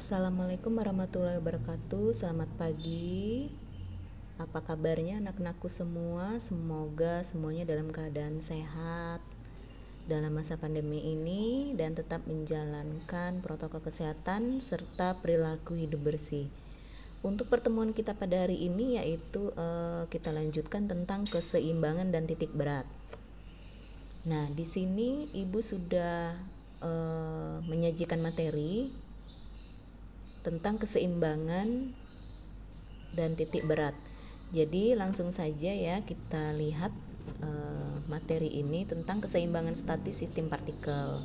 Assalamualaikum warahmatullahi wabarakatuh. Selamat pagi. Apa kabarnya anak-anakku semua? Semoga semuanya dalam keadaan sehat dalam masa pandemi ini dan tetap menjalankan protokol kesehatan serta perilaku hidup bersih. Untuk pertemuan kita pada hari ini yaitu kita lanjutkan tentang keseimbangan dan titik berat. Nah, di sini Ibu sudah menyajikan materi tentang keseimbangan dan titik berat. Jadi langsung saja ya kita lihat materi ini tentang keseimbangan statis sistem partikel.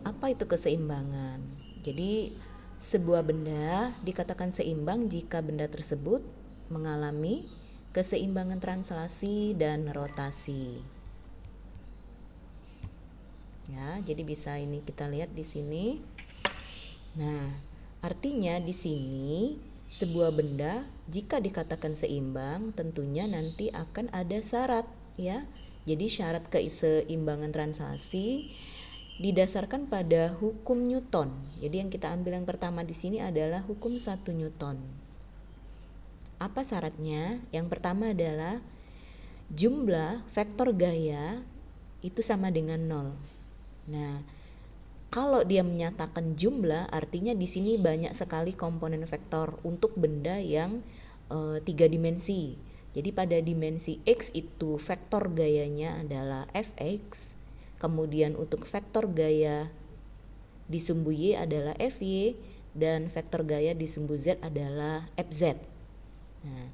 Apa itu keseimbangan? Jadi sebuah benda dikatakan seimbang jika benda tersebut mengalami keseimbangan translasi dan rotasi. Ya, jadi bisa ini kita lihat di sini. Nah, artinya di sini sebuah benda jika dikatakan seimbang tentunya nanti akan ada syarat ya. Jadi syarat keseimbangan translasi didasarkan pada hukum Newton. Jadi yang kita ambil yang pertama di sini adalah hukum 1 Newton. Apa syaratnya? Yang pertama adalah jumlah vektor gaya itu sama dengan 0. Nah, kalau dia menyatakan jumlah, artinya di sini banyak sekali komponen vektor untuk benda yang 3 dimensi. Jadi pada dimensi X itu vektor gayanya adalah Fx, kemudian untuk vektor gaya di sumbu Y adalah Fy, dan vektor gaya di sumbu Z adalah Fz. Nah,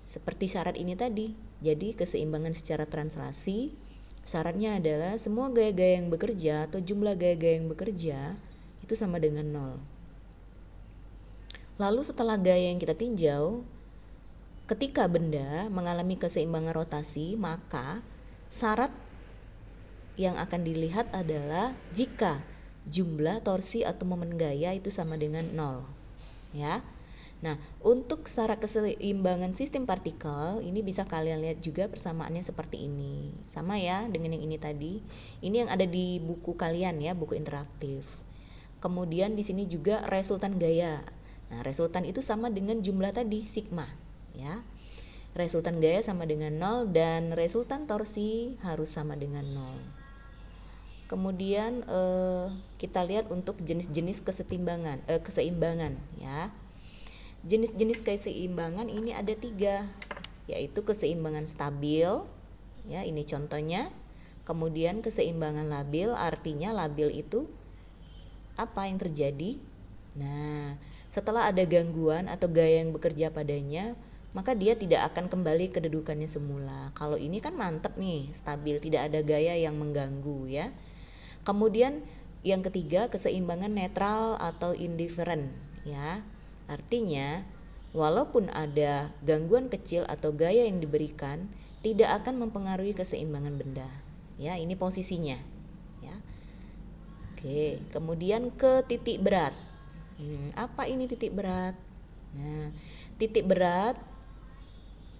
seperti syarat ini tadi, jadi keseimbangan secara translasi syaratnya adalah semua gaya-gaya yang bekerja atau jumlah gaya-gaya yang bekerja itu sama dengan 0. Lalu setelah gaya yang kita tinjau, ketika benda mengalami keseimbangan rotasi, maka syarat yang akan dilihat adalah jika jumlah torsi atau momen gaya itu sama dengan 0. Ya. Nah, untuk syarat keseimbangan sistem partikel ini bisa kalian lihat juga persamaannya seperti ini. Sama ya dengan yang ini tadi. Ini yang ada di buku kalian ya, buku interaktif. Kemudian di sini juga resultan gaya. Nah, resultan itu sama dengan jumlah tadi sigma, ya. Resultan gaya sama dengan 0 dan resultan torsi harus sama dengan 0. Kemudian kita lihat untuk jenis-jenis keseimbangan ya. Jenis-jenis keseimbangan ini ada 3, yaitu keseimbangan stabil, ya ini contohnya. Kemudian keseimbangan labil, artinya labil itu apa yang terjadi? Nah, setelah ada gangguan atau gaya yang bekerja padanya, maka dia tidak akan kembali ke kedudukannya semula. Kalau ini kan mantap nih, stabil, tidak ada gaya yang mengganggu ya. Kemudian yang ketiga keseimbangan netral atau indifferent ya. Artinya walaupun ada gangguan kecil atau gaya yang diberikan tidak akan mempengaruhi keseimbangan benda. Ya, ini posisinya ya. Oke, kemudian ke titik berat. Apa ini titik berat? Nah, titik berat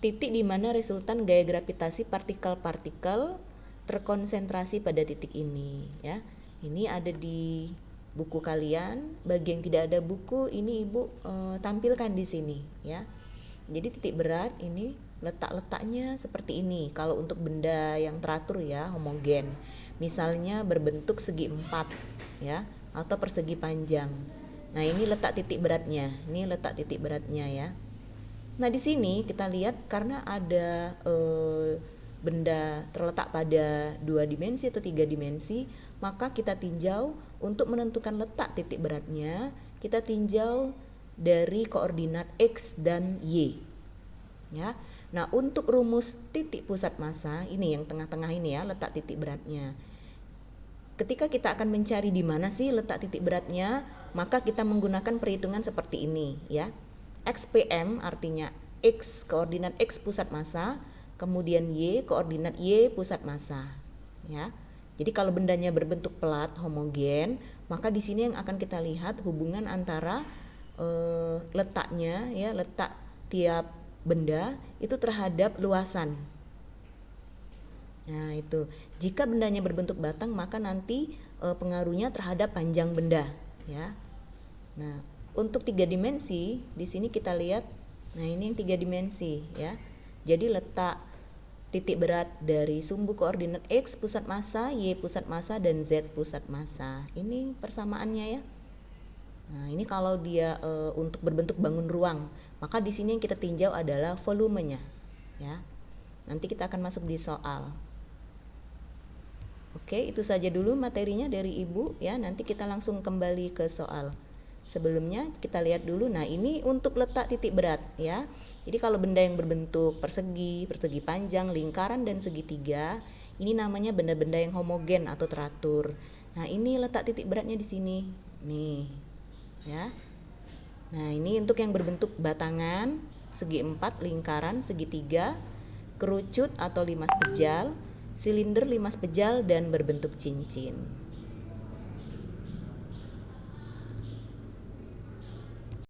titik di mana resultan gaya gravitasi partikel-partikel terkonsentrasi pada titik ini ya. Ini ada di buku kalian. Bagi yang tidak ada buku ini Ibu tampilkan di sini ya. Jadi titik berat ini letak-letaknya seperti ini kalau untuk benda yang teratur ya, homogen. Misalnya berbentuk segi 4 ya atau persegi panjang. Nah, ini letak titik beratnya. Ini letak titik beratnya ya. Nah, di sini kita lihat karena ada benda terletak pada 2 dimensi atau 3 dimensi, maka kita tinjau untuk menentukan letak titik beratnya, kita tinjau dari koordinat X dan Y. Ya. Nah, untuk rumus titik pusat massa, ini yang tengah-tengah ini ya, letak titik beratnya. Ketika kita akan mencari di mana sih letak titik beratnya, maka kita menggunakan perhitungan seperti ini ya. XPM artinya X koordinat X pusat massa, kemudian Y koordinat Y pusat massa ya. Jadi kalau bendanya berbentuk pelat homogen, maka di sini yang akan kita lihat hubungan antara letaknya ya, letak tiap benda itu terhadap luasan. Nah, itu. Jika bendanya berbentuk batang, maka nanti pengaruhnya terhadap panjang benda ya. Nah, Untuk 3 dimensi, di sini kita lihat, nah ini yang 3 dimensi ya. Jadi letak titik berat dari sumbu koordinat X pusat massa, Y pusat massa, dan Z pusat massa. Ini persamaannya ya. Nah, ini kalau dia untuk berbentuk bangun ruang, maka di sini yang kita tinjau adalah volumenya ya. Nanti kita akan masuk di soal. Oke, itu saja dulu materinya dari Ibu ya. Nanti kita langsung kembali ke soal. Sebelumnya kita lihat dulu. Nah, ini untuk letak titik berat ya. Jadi kalau benda yang berbentuk persegi, persegi panjang, lingkaran, dan segitiga, ini namanya benda-benda yang homogen atau teratur. Nah, ini letak titik beratnya di sini. Nih. Ya. Nah, ini untuk yang berbentuk batangan, segi 4, lingkaran, segitiga, kerucut atau limas pejal, silinder, limas pejal, dan berbentuk cincin.